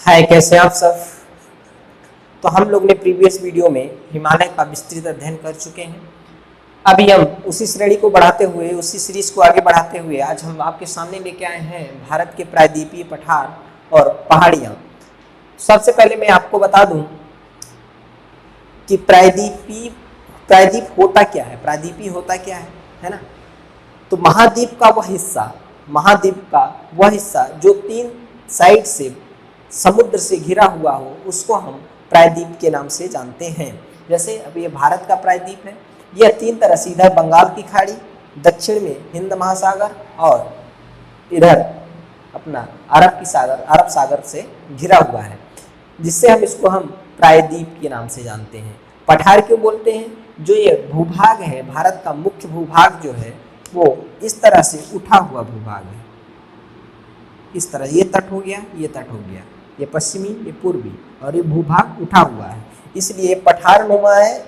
हाय, कैसे हैं आप सब। तो हम लोग ने प्रीवियस वीडियो में हिमालय का विस्तृत अध्ययन कर चुके हैं। अभी हम उसी श्रेणी को बढ़ाते हुए, उसी सीरीज को आगे बढ़ाते हुए आज हम आपके सामने लेके आए हैं भारत के प्रायद्वीपीय पठार और पहाड़ियाँ। सबसे पहले मैं आपको बता दूं कि प्रायद्वीप होता क्या है, प्रायद्वीपीय होता क्या है ना। तो महाद्वीप का वह हिस्सा जो 3 साइड से समुद्र से घिरा हुआ हो, उसको हम प्रायद्वीप के नाम से जानते हैं। जैसे अब ये भारत का प्रायद्वीप है, यह 3 तरह से, इधर बंगाल की खाड़ी, दक्षिण में हिंद महासागर और इधर अपना अरब सागर से घिरा हुआ है, जिससे हम प्रायद्वीप के नाम से जानते हैं। पठार क्यों बोलते हैं? जो ये भूभाग है, भारत का मुख्य भूभाग जो है वो इस तरह से उठा हुआ भूभाग है। इस तरह ये तट हो गया, ये तट हो गया, ये पश्चिमी, ये पूर्वी, और ये भूभाग उठा हुआ है, इसलिए पठार नुमा है।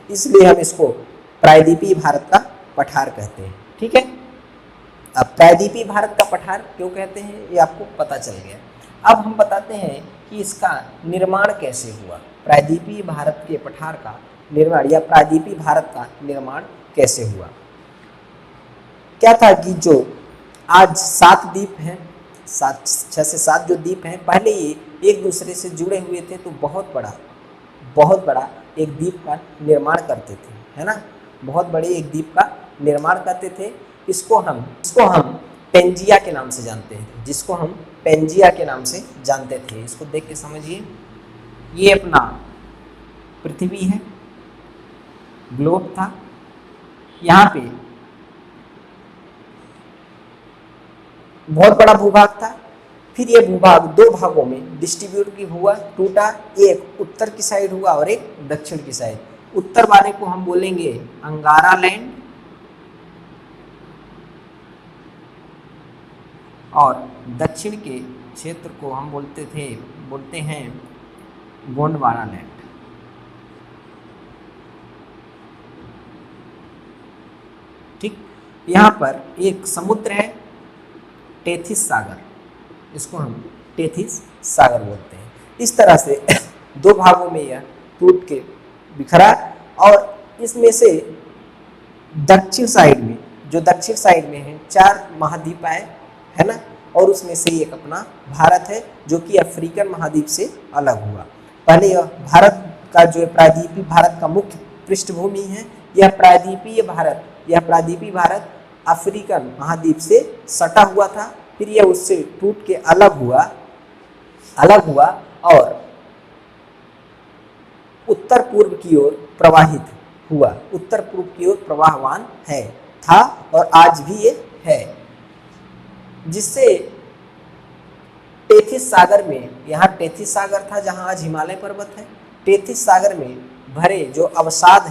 इसलिए हम इसको प्रायद्वीपीय भारत का पठार कहते हैं। ठीक है, अब प्रायद्वीपीय भारत का पठार क्यों कहते हैं ये आपको पता चल गया। अब हम बताते हैं कि इसका निर्माण कैसे हुआ, प्रायद्वीपीय भारत के पठार का निर्माण या प्रायद्वीपीय भारत का निर्माण कैसे हुआ। क्या था कि जो आज 7 द्वीप हैं, 6 से 7 जो द्वीप हैं, पहले ये एक दूसरे से जुड़े हुए थे, तो बहुत बड़ा एक द्वीप का निर्माण करते थे, है ना। बहुत बड़े एक द्वीप का निर्माण करते थे। इसको हम पेंजिया के नाम से जानते हैं, जिसको हम पेंजिया के नाम से जानते थे। इसको देख के समझिए, ये अपना पृथ्वी है, ग्लोब था, यहाँ पे बहुत बड़ा भूभाग था। फिर ये भूभाग 2 भागों में डिस्ट्रीब्यूट हुआ, टूटा। एक उत्तर की साइड हुआ और एक दक्षिण की साइड। उत्तर वाले को हम बोलेंगे अंगारा लैंड और दक्षिण के क्षेत्र को हम बोलते हैं गोंडवाना लैंड। ठीक, यहाँ पर एक समुद्र है, टेथिस सागर, इसको हम टेथिस सागर बोलते हैं। इस तरह से 2 भागों में यह टूट के बिखरा, और इसमें से दक्षिण साइड में है 4 महाद्वीप है ना, और उसमें से एक अपना भारत है, जो कि अफ्रीकन महाद्वीप से अलग हुआ। पहले यह भारत का जो प्रायद्वीपीय भारत का मुख्य पृष्ठभूमि है, यह प्रायद्वीपीय भारत अफ्रीकन महाद्वीप से सटा हुआ था। फिर यह उससे टूट के अलग हुआ और उत्तर पूर्व की ओर प्रवाहित हुआ, उत्तर पूर्व की ओर प्रवाहवान था और आज भी ये है। जिससे टेथिस सागर में, यहाँ टेथिस सागर था जहाँ आज हिमालय पर्वत है, टेथिस सागर में भरे अवसाद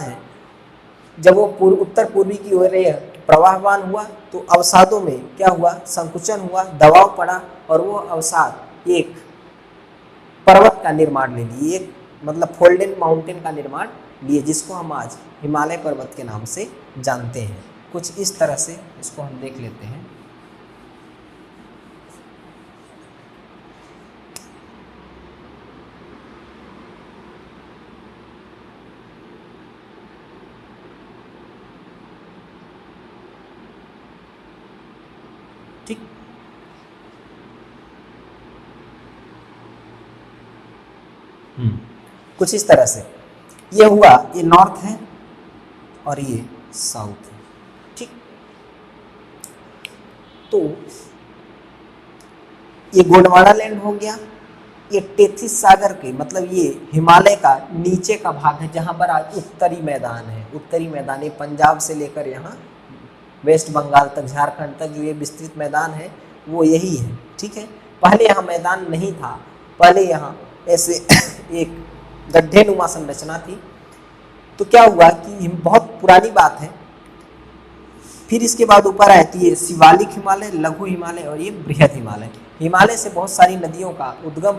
हैं, जब वो उत्तर पूर्वी की ओर प्रवाहवान हुआ, तो अवसादों में क्या हुआ, संकुचन हुआ, दबाव पड़ा, और वो अवसाद एक पर्वत का निर्माण ले लिए, एक मतलब फोल्डेन माउंटेन का निर्माण लिए, जिसको हम आज हिमालय पर्वत के नाम से जानते हैं। कुछ इस तरह से इसको हम देख लेते हैं। ठीक, कुछ इस तरह से ये हुआ। ये नॉर्थ है और ये साउथ है। ठीक, तो ये गोंडवाना लैंड हो गया। ये टेथिस सागर के मतलब ये हिमालय का नीचे का भाग है, जहां पर आज उत्तरी मैदान है, पंजाब से लेकर यहाँ वेस्ट बंगाल तक, झारखंड तक जो ये विस्तृत मैदान है वो यही है। ठीक है, पहले यहाँ मैदान नहीं था, पहले यहाँ ऐसे एक गड्ढेनुमा संरचना थी। तो क्या हुआ कि बहुत पुरानी बात है। फिर इसके बाद ऊपर आए तो ये शिवालिक हिमालय, लघु हिमालय और ये बृहद हिमालय। हिमालय से बहुत सारी नदियों का उद्गम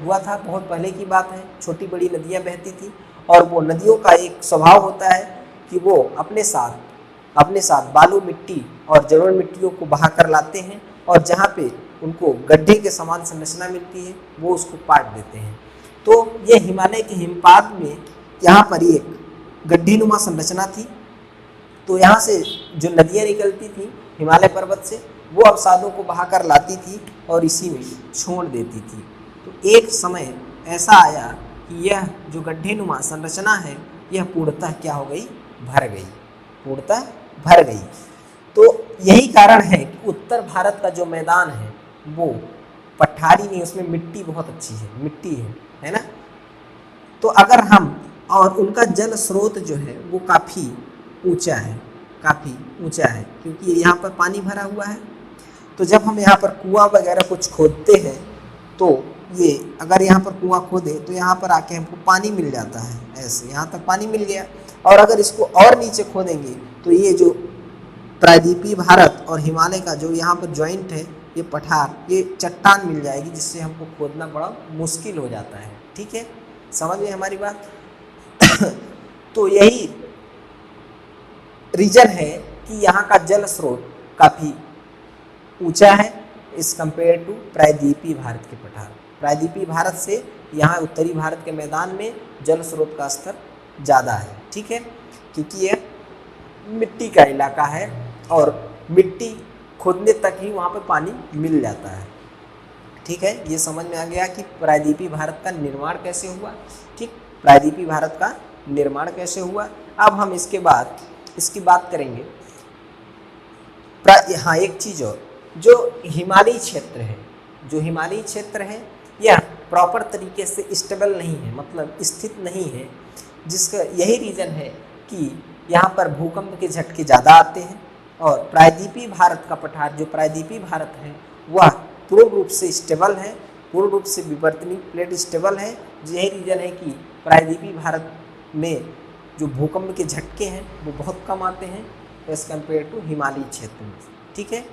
हुआ था, बहुत पहले की बात है। छोटी बड़ी नदियाँ बहती थी, और वो नदियों का एक स्वभाव होता है कि वो अपने साथ बालू मिट्टी और जलोढ़ मिट्टियों को बहा कर लाते हैं, और जहाँ पे उनको गड्ढे के समान संरचना मिलती है, वो उसको पाट देते हैं। तो ये हिमालय के हिमपात में यहाँ पर एक गड्ढी नुमा संरचना थी। तो यहाँ से जो नदियाँ निकलती थी हिमालय पर्वत से, वो अवसादों को बहाकर लाती थी और इसी में छोड़ देती थी। तो एक समय ऐसा आया कि यह जो गड्ढे नुमा संरचना है यह पूर्णतः क्या हो गई, भर गई, पूर्णतः भर गई। तो यही कारण है कि उत्तर भारत का जो मैदान है वो पठारी नहीं, उसमें मिट्टी बहुत अच्छी है, मिट्टी है ना। तो अगर हम, और उनका जल स्रोत जो है वो काफ़ी ऊंचा है, काफ़ी ऊंचा है, क्योंकि यहाँ पर पानी भरा हुआ है। तो जब हम यहाँ पर कुआं वगैरह कुछ खोदते हैं तो ये अगर यहाँ पर कुआं खोदे तो यहाँ पर आके हमको पानी मिल जाता है, ऐसे यहाँ तक पानी मिल गया। और अगर इसको और नीचे खोदेंगे तो ये जो प्रायद्वीपीय भारत और हिमालय का जो यहाँ पर जॉइंट है, ये पठार, ये चट्टान मिल जाएगी, जिससे हमको खोदना बड़ा मुश्किल हो जाता है। ठीक है, समझ में हमारी बात। तो यही रीजन है कि यहाँ का जल स्रोत काफ़ी ऊंचा है इस कंपेयर टू प्रायद्वीपीय भारत के पठार। प्रायद्वीपीय भारत से यहाँ उत्तरी भारत के मैदान में जल स्रोत का स्तर ज़्यादा है। ठीक है, क्योंकि यह मिट्टी का इलाका है और मिट्टी खोदने तक ही वहाँ पर पानी मिल जाता है। ठीक है, ये समझ में आ गया कि प्रायद्वीपीय भारत का निर्माण कैसे हुआ। ठीक, प्रायद्वीपीय भारत का निर्माण कैसे हुआ। अब हम इसके बाद इसकी बात करेंगे। हाँ, एक चीज़ और, जो हिमालयी क्षेत्र है, जो हिमालयी क्षेत्र है यह प्रॉपर तरीके से स्टेबल नहीं है, मतलब स्थित नहीं है, जिसका यही रीज़न है कि यहाँ पर भूकंप के झटके ज़्यादा आते हैं। और प्रायद्वीपीय भारत का पठार, जो प्रायद्वीपीय भारत है, वह पूर्ण रूप से स्टेबल है, पूर्ण रूप से विवर्तनीय प्लेट स्टेबल है। यही रीज़न है कि प्रायद्वीपीय भारत में जो भूकंप के झटके हैं वो बहुत कम आते हैं एज कम्पेयर टू हिमालयी क्षेत्र में। ठीक है,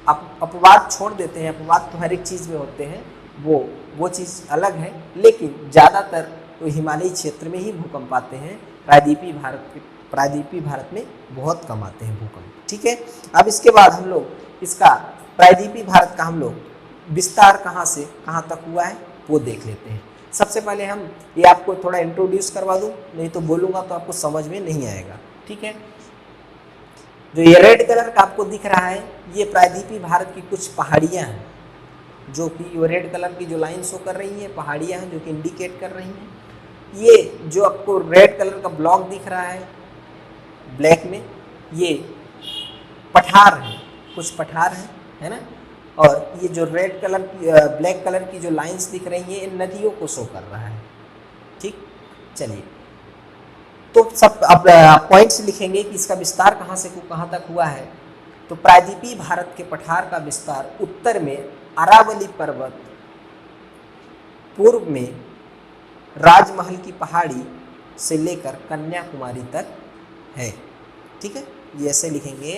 अपवाद छोड़ देते हैं, अपवाद तो हर एक चीज़ में होते हैं, वो चीज़ अलग है, लेकिन ज़्यादातर तो हिमालयी क्षेत्र में ही भूकंप आते हैं। प्रायद्वीपीय भारत में बहुत कम आते हैं भूकंप। ठीक है, अब इसके बाद हम लोग इसका प्रायद्वीपीय भारत का हम लोग विस्तार कहाँ से कहाँ तक हुआ है वो देख लेते हैं। सबसे पहले हम ये आपको थोड़ा इंट्रोड्यूस करवा दूँ, नहीं तो बोलूँगा तो आपको समझ में नहीं आएगा। ठीक है, जो ये रेड कलर का आपको दिख रहा है ये प्रायद्वीपीय भारत की कुछ पहाड़ियाँ हैं, जो कि वो रेड कलर की जो लाइन शो कर रही है पहाड़ियाँ हैं जो कि इंडिकेट कर रही हैं। ये जो आपको रेड कलर का ब्लॉक दिख रहा है ब्लैक में, ये पठार है, कुछ पठार है ना। और ये जो रेड कलर की ब्लैक कलर की जो लाइंस दिख रही हैं इन नदियों को शो कर रहा है। ठीक, चलिए तो सब अब पॉइंट्स लिखेंगे कि इसका विस्तार कहाँ से कहाँ तक हुआ है। तो प्रायद्वीपीय भारत के पठार का विस्तार उत्तर में अरावली पर्वत, पूर्व में राजमहल की पहाड़ी से लेकर कन्याकुमारी तक है। ठीक है, ये ऐसे लिखेंगे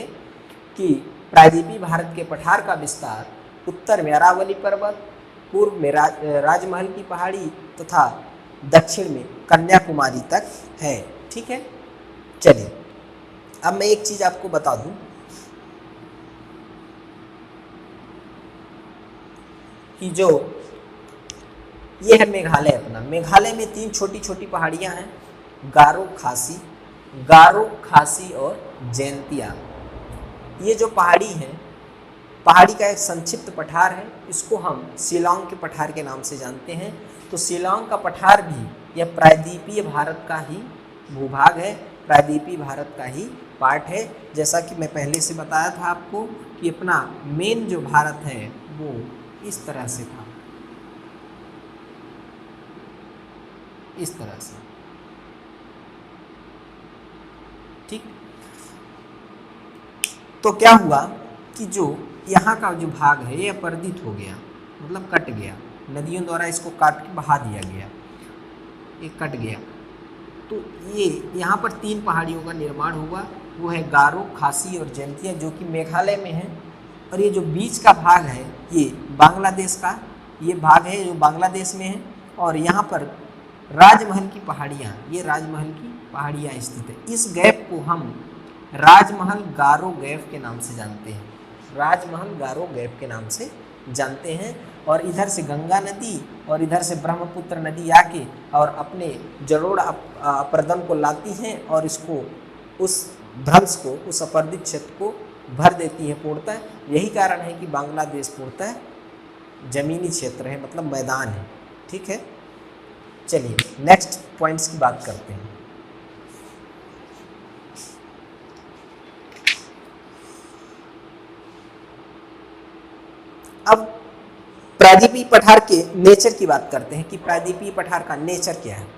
कि प्रायद्वीपीय भारत के पठार का विस्तार उत्तर में अरावली पर्वत, पूर्व में राजमहल की पहाड़ी तथा दक्षिण में कन्याकुमारी तक है। ठीक है, चलिए अब मैं एक चीज़ आपको बता दूं कि जो ये है मेघालय, अपना मेघालय में 3 छोटी छोटी पहाड़ियां हैं, गारो खासी और जैंतिया। ये जो पहाड़ी है, पहाड़ी का एक संक्षिप्त पठार है, इसको हम शिलांग के पठार के नाम से जानते हैं। तो शिलांग का पठार भी यह प्रायद्वीपीय भारत का ही भूभाग है, प्रायद्वीपीय भारत का ही पार्ट है। जैसा कि मैं पहले से बताया था आपको कि अपना मेन जो भारत है वो इस तरह से था, इस तरह से। ठीक, तो क्या हुआ कि जो यहाँ का जो भाग है ये अपरदित हो गया, मतलब कट गया, नदियों द्वारा इसको काट के बहा दिया गया, ये कट गया। तो ये यहाँ पर 3 पहाड़ियों का निर्माण हुआ, वो है गारो, खासी और जैंतिया, जो कि मेघालय में है। और ये जो बीच का भाग है ये बांग्लादेश का ये भाग है जो बांग्लादेश में है। और यहाँ पर राजमहल की पहाड़ियाँ, ये राजमहल की पहाड़ियाँ स्थित है। इस गैप को हम राजमहल गारो गैप के नाम से जानते हैं, राजमहल गारो गैप के नाम से जानते हैं। और इधर से गंगा नदी और इधर से ब्रह्मपुत्र नदी आके और अपने जलोढ़ अपर्दन को लाती हैं और इसको उस भ्रंश को, उस अपर्दित क्षेत्र को भर देती है पूर्णतः। यही कारण है कि बांग्लादेश पूर्णतः जमीनी क्षेत्र है, मतलब मैदान है। ठीक है, चलिए नेक्स्ट पॉइंट्स की बात करते हैं। अब प्रायद्वीपीय पठार के नेचर की बात करते हैं कि प्रायद्वीपीय पठार का नेचर क्या है।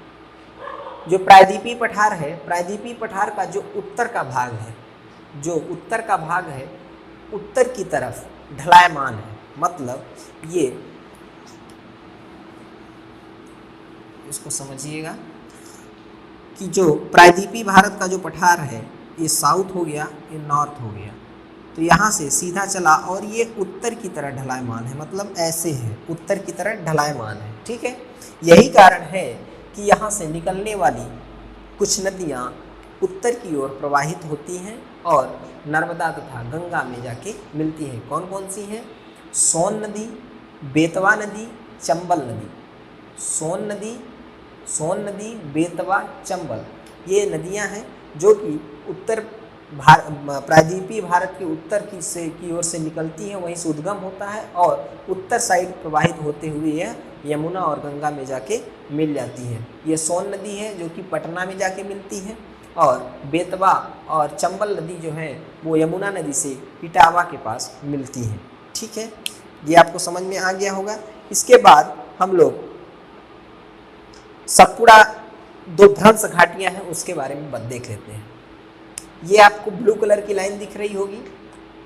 जो प्रायद्वीपीय पठार है, प्रायद्वीपीय पठार का जो उत्तर का भाग है, जो उत्तर का भाग है उत्तर की तरफ ढलायमान है। मतलब ये, इसको समझिएगा कि जो प्रायद्वीपीय भारत का जो पठार है, ये साउथ हो गया, ये नॉर्थ हो गया, तो यहाँ से सीधा चला और ये उत्तर की तरह ढलायमान है, मतलब ऐसे है, उत्तर की तरह ढलायमान है। ठीक है, यही कारण है कि यहाँ से निकलने वाली कुछ नदियाँ उत्तर की ओर प्रवाहित होती हैं और नर्मदा तथा गंगा में जाके मिलती हैं। कौन कौन सी हैं? सोन नदी, बेतवा नदी, चंबल नदी। सोन नदी, बेतवा, चंबल, ये नदियाँ हैं जो कि उत्तर प्रायद्वीपीय भारत के उत्तर की ओर से निकलती हैं, वहीं से उद्गम होता है और उत्तर साइड प्रवाहित होते हुए यह यमुना और गंगा में जाके मिल जाती है। ये सोन नदी है जो कि पटना में जाके मिलती है और बेतवा और चंबल नदी जो है वो यमुना नदी से इटावा के पास मिलती है। ठीक है, ये आपको समझ में आ गया होगा। इसके बाद हम लोग सतपुड़ा, दो भ्रंश घाटियाँ हैं, उसके बारे में देख लेते हैं। ये आपको ब्लू कलर की लाइन दिख रही होगी,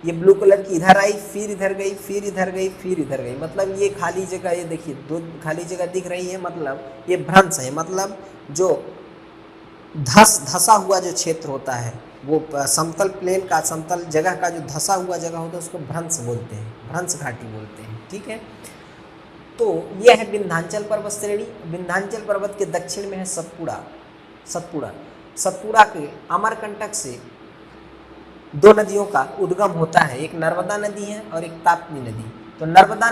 ये ब्लू कलर की इधर आई, फिर इधर गई, फिर इधर गई, फिर इधर गई, मतलब ये खाली जगह, ये देखिए दो खाली जगह दिख रही है, मतलब ये भ्रंश है। मतलब जो धसा हुआ जो क्षेत्र होता है, वो समतल प्लेन का, समतल जगह का जो धसा हुआ जगह होता है उसको भ्रंश बोलते हैं, भ्रंश घाटी बोलते हैं। ठीक है, तो यह है विंध्याचल पर्वत श्रेणी। विंध्याचल पर्वत के दक्षिण में है सतपुड़ा के अमरकंटक से दो नदियों का उद्गम होता है, एक नर्मदा नदी है और एक ताप्ती नदी। तो नर्मदा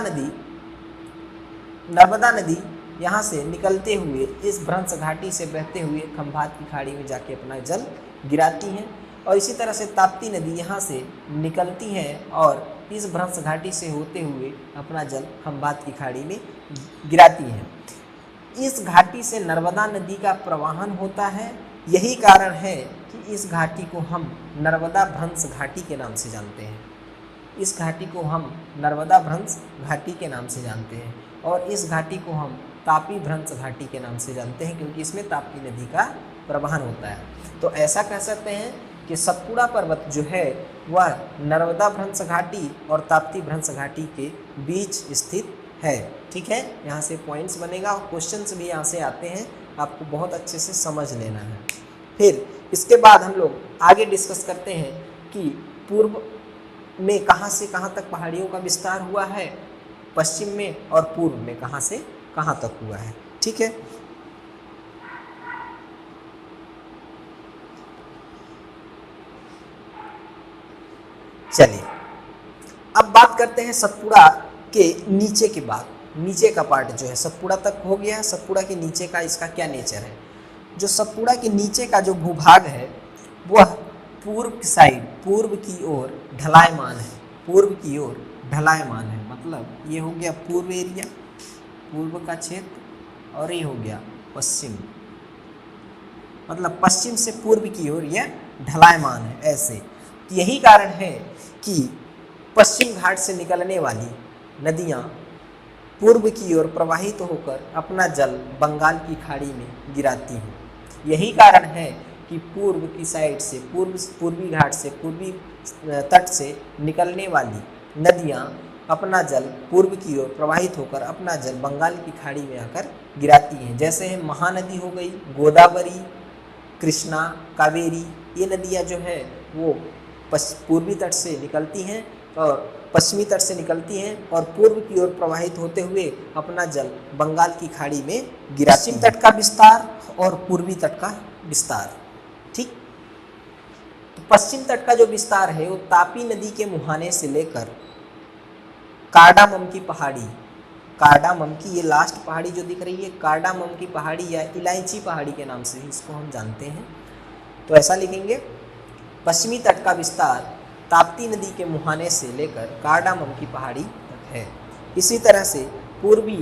नदी यहाँ से निकलते हुए इस भ्रंश घाटी से बहते हुए खंभात की खाड़ी में जाके अपना जल गिराती हैं और इसी तरह से ताप्ती नदी यहाँ से निकलती है और इस भ्रंश घाटी से होते हुए अपना जल खंभात की खाड़ी में गिराती है। इस घाटी से नर्मदा नदी का प्रवाहन होता है। यही कारण है कि इस घाटी को हम नर्मदा भ्रंश घाटी के नाम से जानते हैं। इस घाटी को हम नर्मदा भ्रंश घाटी के नाम से जानते हैं और इस घाटी को हम तापी भ्रंश घाटी के नाम से जानते हैं, क्योंकि इसमें ताप्ती नदी का प्रवाहन होता है। तो ऐसा कह सकते हैं कि सतपुड़ा पर्वत जो है वह नर्मदा भ्रंश घाटी और ताप्ती भ्रंश घाटी के बीच स्थित है। ठीक है, यहाँ से पॉइंट्स बनेगा और क्वेश्चंस भी यहाँ से आते हैं, आपको बहुत अच्छे से समझ लेना है। फिर इसके बाद हम लोग आगे डिस्कस करते हैं कि पूर्व में कहाँ से कहाँ तक पहाड़ियों का विस्तार हुआ है, पश्चिम में और पूर्व में कहाँ से कहाँ तक हुआ है। ठीक है, चलिए अब बात करते हैं सतपुड़ा के नीचे के बाद। नीचे का पार्ट जो है सतपुड़ा तक हो गया है, सतपुड़ा के नीचे का इसका क्या नेचर है। जो सतपुड़ा के नीचे का जो भूभाग है वह पूर्व साइड, पूर्व की ओर ढलायमान है, पूर्व की ओर ढलायमान है। मतलब ये हो गया पूर्व एरिया, पूर्व का क्षेत्र, और ये हो गया पश्चिम, मतलब पश्चिम से पूर्व की ओर यह ढलायमान है ऐसे। यही कारण है कि पश्चिम घाट से निकलने वाली नदियाँ पूर्व की ओर प्रवाहित होकर अपना जल बंगाल की खाड़ी में गिराती हैं। यही कारण है कि पूर्व की साइड से, पूर्वी घाट से, पूर्वी तट से निकलने वाली नदियाँ अपना जल पूर्व की ओर प्रवाहित होकर अपना जल बंगाल की खाड़ी में आकर गिराती हैं। जैसे है महानदी हो गई, गोदावरी, कृष्णा, कावेरी, ये नदियाँ जो है वो पूर्वी तट से निकलती हैं और पश्चिमी तट से निकलती हैं और पूर्व की ओर प्रवाहित होते हुए अपना जल बंगाल की खाड़ी में गिराती हैं। पश्चिम तट का विस्तार और पूर्वी तट का विस्तार। ठीक, तो पश्चिम तट का जो विस्तार है वो तापी नदी के मुहाने से लेकर कार्डामम की पहाड़ी, कार्डामम की ये लास्ट पहाड़ी जो दिख रही है कार्डामम की पहाड़ी या इलायची पहाड़ी के नाम से इसको हम जानते हैं। तो ऐसा लिखेंगे, पश्चिमी तट का विस्तार ताप्ती नदी के मुहाने से लेकर कार्डामम की पहाड़ी तक है। इसी तरह से पूर्वी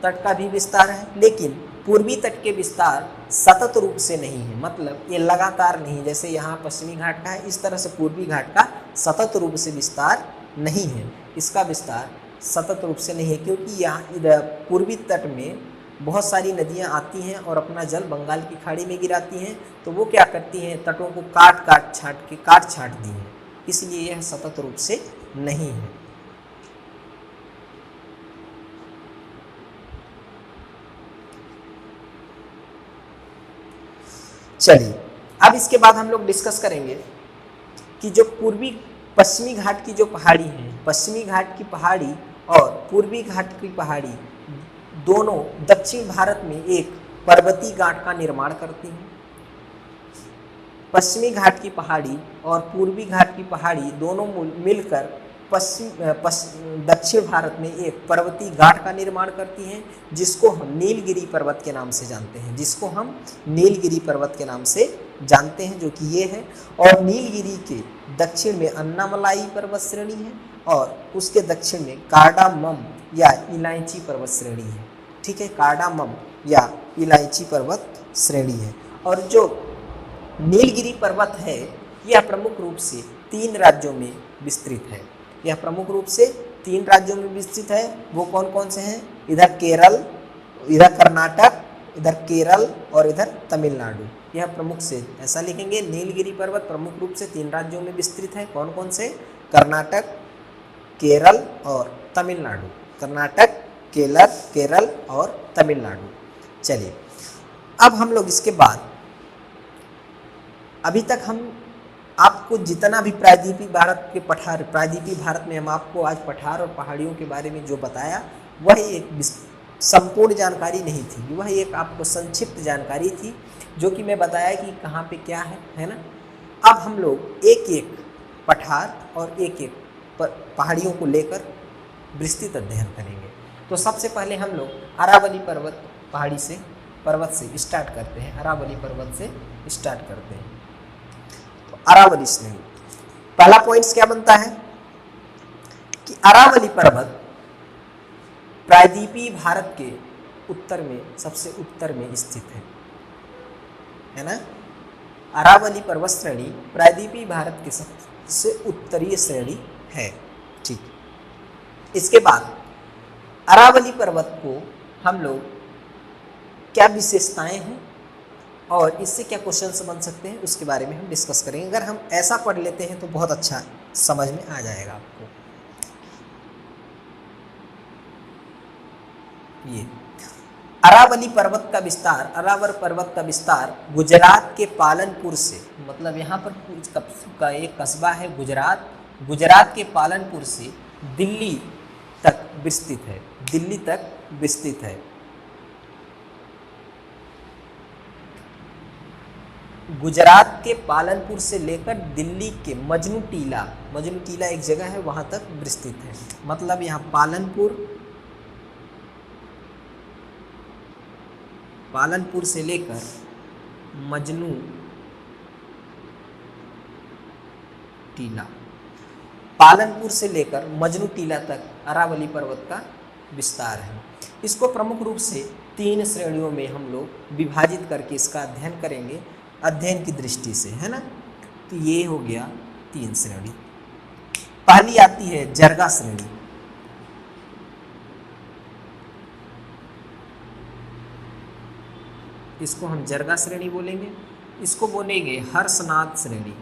तट का भी विस्तार है, लेकिन पूर्वी तट के विस्तार सतत रूप से नहीं है, मतलब ये लगातार नहीं, जैसे यहाँ पश्चिमी घाट का है इस तरह से पूर्वी घाट का सतत रूप से विस्तार नहीं है, इसका विस्तार सतत रूप से नहीं है, क्योंकि यहाँ इधर पूर्वी तट में बहुत सारी नदियाँ आती हैं और अपना जल बंगाल की खाड़ी में गिराती हैं, तो वो क्या करती हैं, तटों को काट छाट दी हैं, इसलिए यह सतत रूप से नहीं है। चलिए अब इसके बाद हम लोग डिस्कस करेंगे कि जो पूर्वी पश्चिमी घाट की जो पहाड़ी है, पश्चिमी घाट की पहाड़ी और पूर्वी घाट की पहाड़ी दोनों दक्षिण भारत में एक पर्वतीय गांठ का निर्माण करती हैं। पश्चिमी घाट की पहाड़ी और पूर्वी घाट की पहाड़ी दोनों मिलकर दक्षिण भारत में एक पर्वतीय गांठ का निर्माण करती हैं, जिसको हम नीलगिरी पर्वत के नाम से जानते हैं, जिसको हम नीलगिरी पर्वत के नाम से जानते हैं, जो कि ये है। और नीलगिरी के दक्षिण में अन्नामलाई पर्वत श्रेणी है और उसके दक्षिण में कार्डामम या इलायची पर्वत श्रेणी है। ठीक है, कार्डामम या इलायची पर्वत श्रेणी है। और जो नीलगिरी पर्वत है यह प्रमुख रूप से 3 राज्यों में विस्तृत है। यह प्रमुख रूप से 3 राज्यों में विस्तृत है। वो कौन कौन से हैं? इधर केरल, इधर कर्नाटक, इधर केरल और इधर तमिलनाडु। यह प्रमुख से ऐसा लिखेंगे, नीलगिरी पर्वत प्रमुख रूप से 3 राज्यों में विस्तृत है। कौन कौन से? कर्नाटक, केरल और तमिलनाडु। कर्नाटक, केरल और तमिलनाडु। चलिए अब हम लोग इसके बाद, अभी तक हम आपको जितना भी प्रायद्वीपीय भारत के पठार, प्रायद्वीपीय भारत में हम आपको आज पठार और पहाड़ियों के बारे में जो बताया वह एक संपूर्ण जानकारी नहीं थी, वह एक आपको संक्षिप्त जानकारी थी, जो कि मैं बताया कि कहाँ पे क्या है ना। अब हम लोग एक एक पठार और एक एक पहाड़ियों को लेकर विस्तृत अध्ययन करेंगे। तो सबसे पहले हम लोग अरावली पर्वत से स्टार्ट करते हैं। अरावली पर्वत से स्टार्ट करते हैं। तो अरावली श्रेणी, पहला पॉइंट्स क्या बनता है कि अरावली पर्वत प्रायद्वीपीय भारत के उत्तर में, सबसे उत्तर में स्थित है ना। अरावली पर्वत श्रेणी प्रायद्वीपीय भारत के सबसे उत्तरीय श्रेणी है। ठीक, इसके बाद अरावली पर्वत को हम लोग क्या विशेषताएं हैं और इससे क्या क्वेश्चन बन सकते हैं उसके बारे में हम डिस्कस करेंगे। अगर हम ऐसा पढ़ लेते हैं तो बहुत अच्छा समझ में आ जाएगा आपको। ये अरावली पर्वत का विस्तार, अरावल पर्वत का विस्तार गुजरात के पालनपुर से, मतलब यहाँ पर का एक कस्बा है गुजरात, गुजरात के पालनपुर से दिल्ली तक विस्तृत है। दिल्ली तक विस्तृत है। गुजरात के पालनपुर से लेकर दिल्ली के मजनू टीला एक जगह है, वहां तक विस्तृत है। मतलब यहाँ पालनपुर से लेकर मजनू टीला, पालनपुर से लेकर मजनू टीला तक अरावली पर्वत का विस्तार है। इसको प्रमुख रूप से 3 श्रेणियों में हम लोग विभाजित करके इसका अध्ययन करेंगे, अध्ययन की दृष्टि से, है ना। तो ये हो गया 3 श्रेणी। पहली आती है जरगा श्रेणी। इसको हम जरगा श्रेणी बोलेंगे। इसको बोलेंगे हर्षनाथ श्रेणी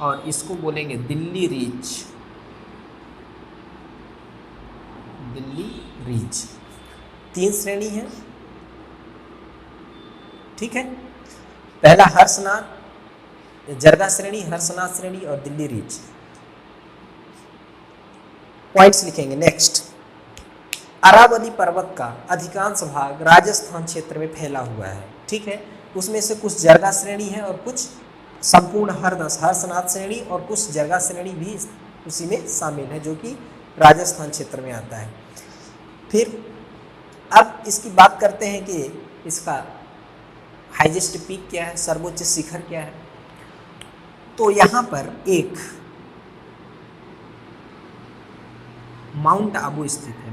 और इसको बोलेंगे दिल्ली रीच। दिल्ली रीच 3 श्रेणी है। ठीक है, पहला हर्षनाथ, जरगा श्रेणी, हर्षनाथ श्रेणी और दिल्ली रीच। पॉइंट्स लिखेंगे। नेक्स्ट, अरावली पर्वत का अधिकांश भाग राजस्थान क्षेत्र में फैला हुआ है। ठीक है, उसमें से कुछ जरगा श्रेणी है और कुछ संपूर्ण हर्षनाथ श्रेणी और कुछ जरगा श्रेणी भी उसी में शामिल है, जो कि राजस्थान क्षेत्र में आता है। फिर अब इसकी बात करते हैं कि इसका हाईएस्ट पीक क्या है, सर्वोच्च शिखर क्या है। तो यहाँ पर एक माउंट आबू स्थित है,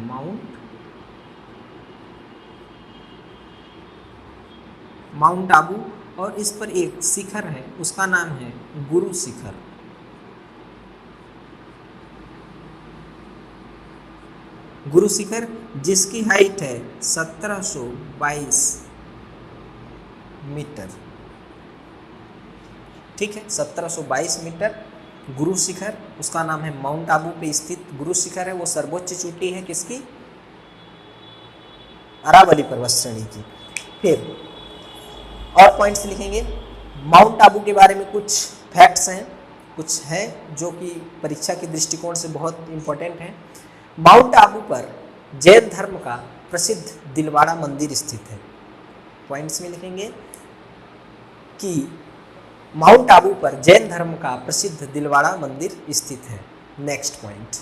माउंट आबू, और इस पर एक शिखर है, उसका नाम है गुरु शिखर। गुरु शिखर जिसकी हाइट है 1722 मीटर। ठीक है, 1722 मीटर गुरु शिखर, उसका नाम है माउंट आबू पे स्थित गुरु शिखर है। वो सर्वोच्च चोटी है किसकी? अरावली पर्वत श्रेणी की। फिर और पॉइंट्स लिखेंगे। माउंट आबू के बारे में कुछ फैक्ट्स हैं, कुछ हैं जो कि परीक्षा के दृष्टिकोण से बहुत इंपॉर्टेंट हैं। माउंट आबू पर जैन धर्म का प्रसिद्ध दिलवाड़ा मंदिर स्थित है। पॉइंट्स में लिखेंगे कि माउंट आबू पर जैन धर्म का प्रसिद्ध दिलवाड़ा मंदिर स्थित है। नेक्स्ट पॉइंट,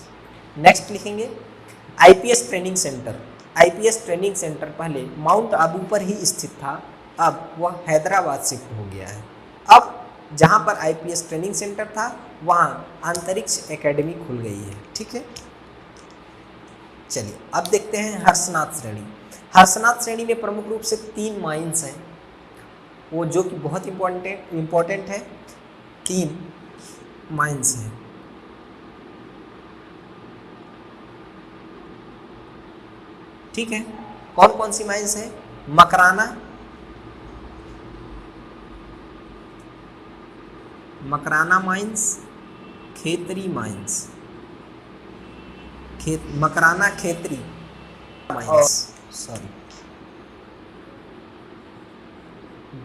नेक्स्ट लिखेंगे IPS training centre. IPS training centre पहले माउंट आबू पर ही स्थित था, अब वह हैदराबाद शिफ्ट हो गया है। अब जहां पर आईपीएस ट्रेनिंग सेंटर था वहां अंतरिक्ष एकेडमी खुल गई है। ठीक है, चलिए अब देखते हैं हर्षनाथ श्रेणी। हर्षनाथ श्रेणी में प्रमुख रूप से 3 माइंस हैं, वो जो कि बहुत इम्पोर्टेंट है। 3 माइंस हैं। ठीक है, कौन कौन सी माइंस है? Makrana mines, Khetri mines, Makrana Khetri mines,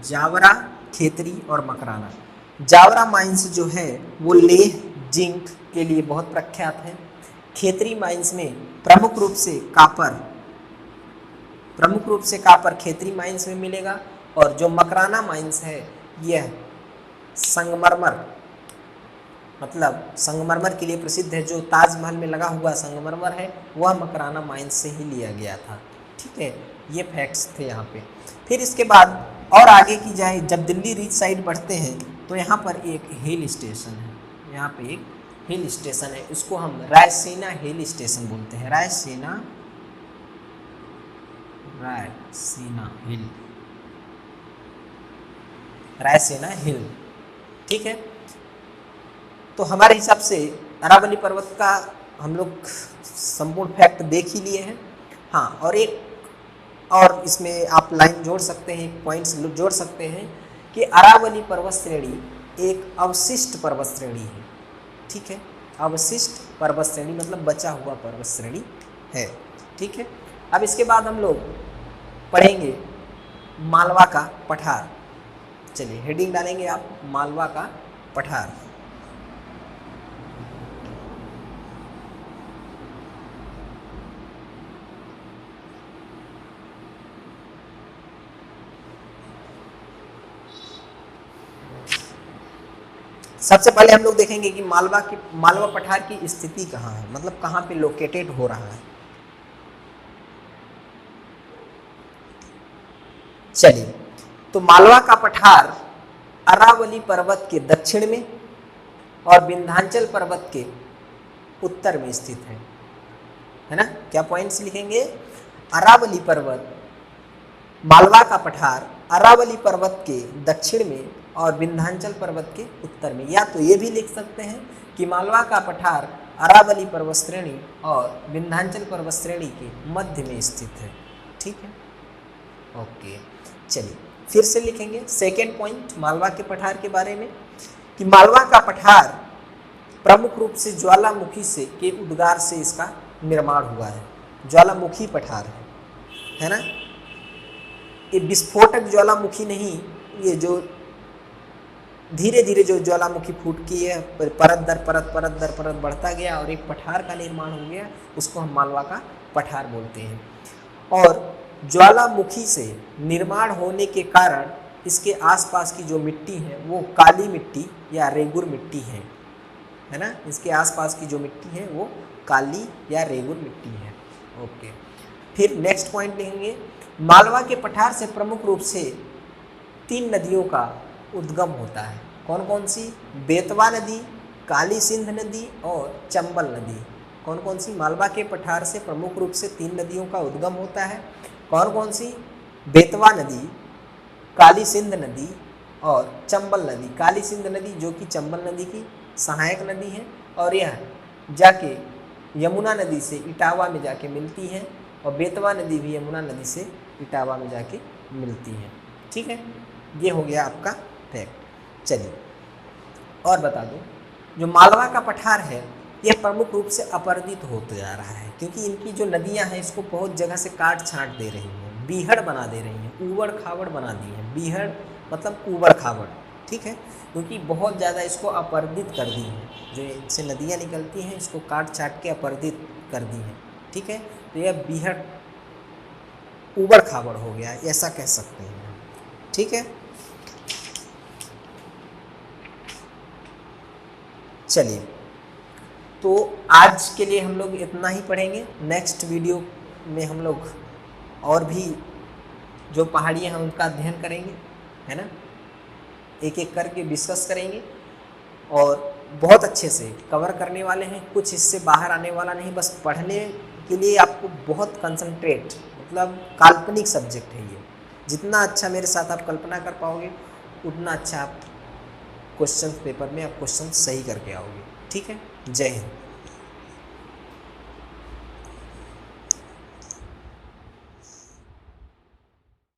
Jaora, Khetri और मकराना। जावरा माइंस जो है वो लेह जिंक के लिए बहुत प्रख्यात है। खेतरी माइंस में प्रमुख रूप से कापर खेतरी माइंस में मिलेगा, और जो मकराना माइंस है यह संगमरमर, मतलब संगमरमर के लिए प्रसिद्ध है। जो ताजमहल में लगा हुआ संगमरमर है वह मकराना माइंस से ही लिया गया था। ठीक है, ये फैक्ट्स थे यहाँ पे। फिर इसके बाद और आगे की जाए, जब दिल्ली रीच साइड बढ़ते हैं तो यहाँ पर एक हिल स्टेशन है, यहाँ पे एक हिल स्टेशन है, इसको हम रायसीना हिल स्टेशन बोलते हैं। रायसीना हिल। ठीक है, तो हमारे हिसाब से अरावली पर्वत का हम लोग संपूर्ण फैक्ट देख ही लिए हैं। हाँ, और एक और इसमें आप लाइन जोड़ सकते हैं, पॉइंट्स जोड़ सकते हैं कि अरावली पर्वत श्रेणी एक अवशिष्ट पर्वत श्रेणी है। ठीक है, अवशिष्ट पर्वत श्रेणी मतलब बचा हुआ पर्वत श्रेणी है। ठीक है, अब इसके बाद हम लोग पढ़ेंगे मालवा का पठार। चलिए हेडिंग डालेंगे आप, मालवा का पठार। सबसे पहले हम लोग देखेंगे कि मालवा पठार की स्थिति कहाँ है, मतलब कहाँ पे लोकेटेड हो रहा है। चलिए, तो मालवा का पठार अरावली पर्वत के दक्षिण में और विंध्याचल पर्वत के उत्तर में स्थित है ना। क्या पॉइंट्स लिखेंगे? अरावली पर्वत, मालवा का पठार अरावली पर्वत के दक्षिण में और विंध्याचल पर्वत के उत्तर में। या तो ये भी लिख सकते हैं कि मालवा का पठार अरावली पर्वत श्रेणी और विंध्याचल पर्वत श्रेणी के मध्य में स्थित है। ठीक है, ओके। चलिए फिर से लिखेंगे सेकेंड पॉइंट मालवा के पठार के बारे में, कि मालवा का पठार प्रमुख रूप से ज्वालामुखी से के उद्गार से इसका निर्माण हुआ है। ज्वालामुखी पठार है ना, ये विस्फोटक ज्वालामुखी नहीं, ये जो धीरे धीरे जो ज्वालामुखी फूटती है, परत दर परत बढ़ता गया और एक पठार का निर्माण हो गया, उसको हम मालवा का पठार बोलते हैं। और ज्वालामुखी से निर्माण होने के कारण इसके आसपास की जो मिट्टी है वो काली मिट्टी या रेगुर मिट्टी है। है ना, इसके आसपास की जो मिट्टी है वो काली या रेगुल मिट्टी है। ओके, फिर नेक्स्ट पॉइंट लिखेंगे, मालवा के पठार से प्रमुख रूप से 3 नदियों का उद्गम होता है। कौन कौन सी? बेतवा नदी, काली सिंध नदी और चंबल नदी। कौन कौन सी? मालवा के पठार से प्रमुख रूप से 3 नदियों का उद्गम होता है। कौन कौन सी? बेतवा नदी, काली सिंध नदी और चंबल नदी। काली सिंध नदी जो कि चंबल नदी की सहायक नदी है और यह जाके यमुना नदी से इटावा में जाके मिलती है, और बेतवा नदी भी यमुना नदी से इटावा में जाके मिलती है। ठीक है, ये हो गया आपका फैक्ट। चलिए और बता दूं, जो मालवा का पठार है यह प्रमुख रूप से अपरदित होते जा रहा है, क्योंकि इनकी जो नदियां हैं इसको बहुत जगह से काट छांट दे रही हैं, बीहड़ बना दे रही हैं, ऊबड़ खाबड़ बना दी है। बीहड़ मतलब ऊबड़ खाबड़, ठीक है, क्योंकि बहुत ज़्यादा इसको अपरदित कर दी है। जो इनसे नदियाँ निकलती हैं इसको काट छाट के अपरदित कर दी है। ठीक है, तो यह बीहड़ ऊबड़ खाबड़ हो गया, ऐसा कह सकते हैं। ठीक है, चलिए तो आज के लिए हम लोग इतना ही पढ़ेंगे। नेक्स्ट वीडियो में हम लोग और भी जो पहाड़ियाँ हैं उनका अध्ययन करेंगे, है ना, एक एक करके डिस्कस करेंगे और बहुत अच्छे से कवर करने वाले हैं। कुछ इससे बाहर आने वाला नहीं, बस पढ़ने के लिए आपको बहुत कंसंट्रेट, मतलब काल्पनिक सब्जेक्ट है ये। जितना अच्छा मेरे साथ आप कल्पना कर पाओगे उतना अच्छा आप क्वेश्चन पेपर में आप क्वेश्चन सही करके आओगे। ठीक है, जय हिंद।